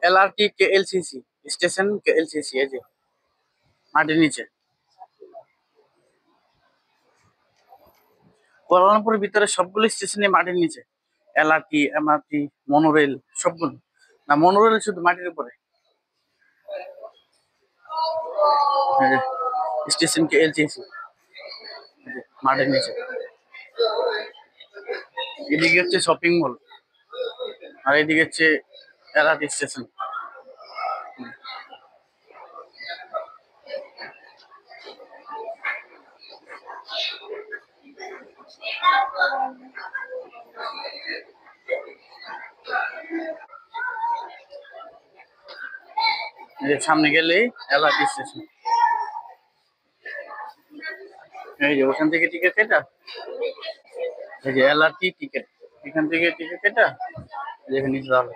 LRT KLCC station, KLCC এই যে মাটির নিচে। কুয়ালালামপুরের ভিতরে সবগুলো স্টেশনে মাটির নিচে, LRT, MRT, মনোরেল সবগুলো। না, মনোরেল শুধু মাটির উপরে। স্টেশন KLCC মাটির নিচে। এদিকে হচ্ছে শপিং মল, আর এদিকে হচ্ছে LRT স্টেশন। সামনে গেলেই LRT স্টেশন। এই যে ওখান থেকে টিকিট কেটা, এই যে LRT টিকিট, এখান থেকে টিকিট কেটা যেখানে নিচে যাবে।